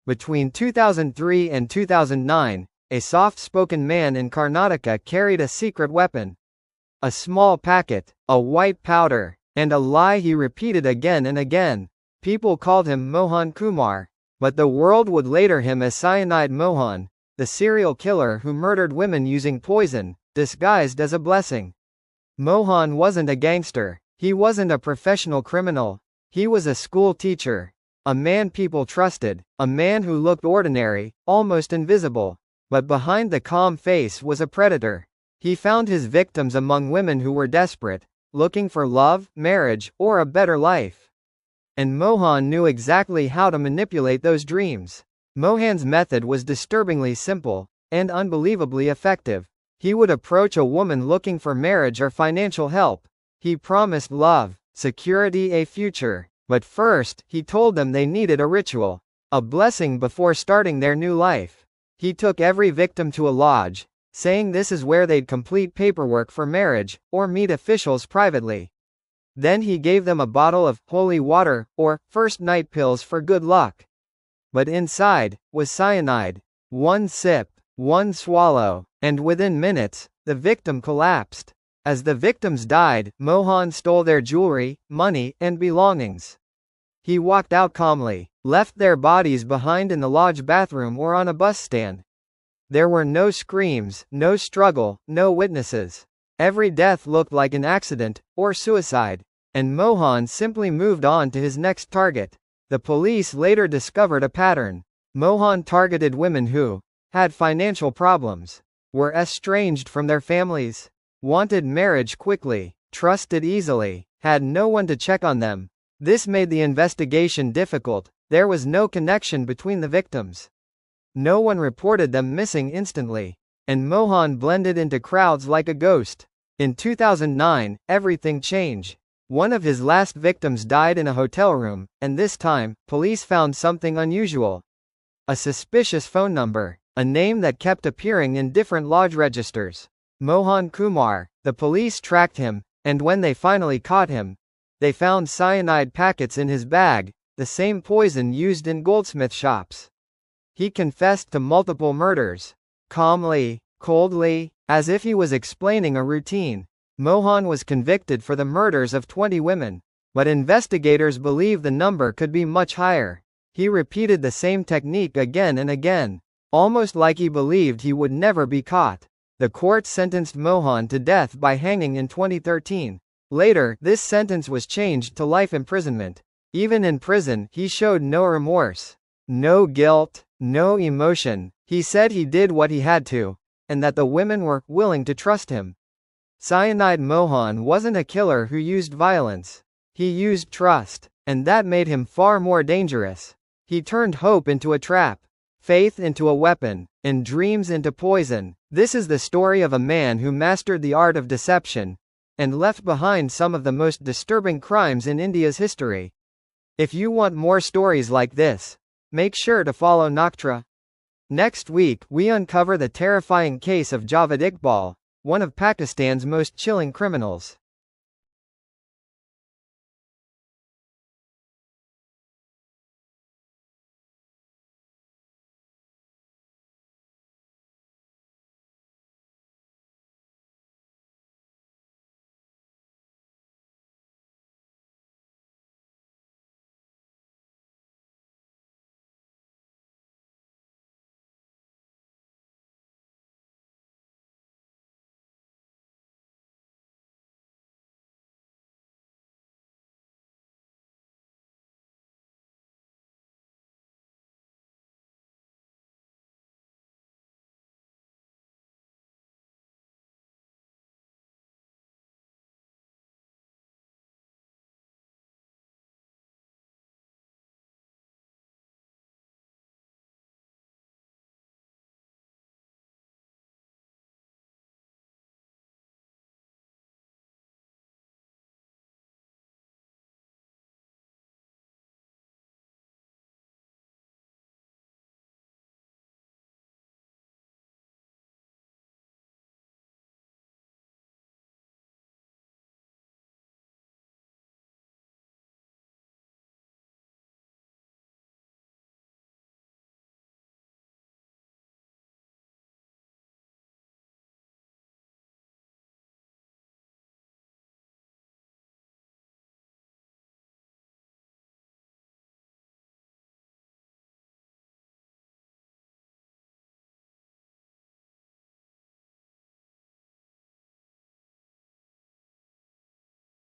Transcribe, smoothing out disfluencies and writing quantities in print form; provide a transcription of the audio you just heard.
Between 2003 and 2009, a soft-spoken man in Karnataka carried a secret weapon. A small packet, a white powder, and a lie he repeated again and again. People called him Mohan Kumar, but the world would later him as Cyanide Mohan, the serial killer who murdered women using poison, disguised as a blessing. Mohan wasn't a gangster. He wasn't a professional criminal. He was a school teacher. A man people trusted, a man who looked ordinary, almost invisible. But behind the calm face was a predator. He found his victims among women who were desperate, looking for love, marriage, or a better life. And Mohan knew exactly how to manipulate those dreams. Mohan's method was disturbingly simple, and unbelievably effective. He would approach a woman looking for marriage or financial help. He promised love, security, a future. But first, he told them they needed a ritual, a blessing before starting their new life. He took every victim to a lodge, saying this is where they'd complete paperwork for marriage, or meet officials privately. Then he gave them a bottle of holy water, or first night pills for good luck. But inside was cyanide. One sip, one swallow, and within minutes, the victim collapsed. As the victims died, Mohan stole their jewelry, money, and belongings. He walked out calmly, left their bodies behind in the lodge bathroom or on a bus stand. There were no screams, no struggle, no witnesses. Every death looked like an accident, or suicide. And Mohan simply moved on to his next target. The police later discovered a pattern. Mohan targeted women who had financial problems, were estranged from their families, wanted marriage quickly, trusted easily, had no one to check on them. This made the investigation difficult. There was no connection between the victims. No one reported them missing instantly. And Mohan blended into crowds like a ghost. In 2009, everything changed. One of his last victims died in a hotel room, and this time, police found something unusual. A suspicious phone number, a name that kept appearing in different lodge registers. Mohan Kumar. The police tracked him, and when they finally caught him, they found cyanide packets in his bag, the same poison used in goldsmith shops. He confessed to multiple murders. Calmly, coldly, as if he was explaining a routine. Mohan was convicted for the murders of 20 women, but investigators believe the number could be much higher. He repeated the same technique again and again, almost like he believed he would never be caught. The court sentenced Mohan to death by hanging in 2013. Later, this sentence was changed to life imprisonment. Even in prison, he showed no remorse, no guilt, no emotion. He said he did what he had to, and that the women were willing to trust him. Cyanide Mohan wasn't a killer who used violence. He used trust, and that made him far more dangerous. He turned hope into a trap, faith into a weapon, and dreams into poison. This is the story of a man who mastered the art of deception, and left behind some of the most disturbing crimes in India's history. If you want more stories like this, make sure to follow Naktra. Next week, we uncover the terrifying case of Javed Iqbal, one of Pakistan's most chilling criminals.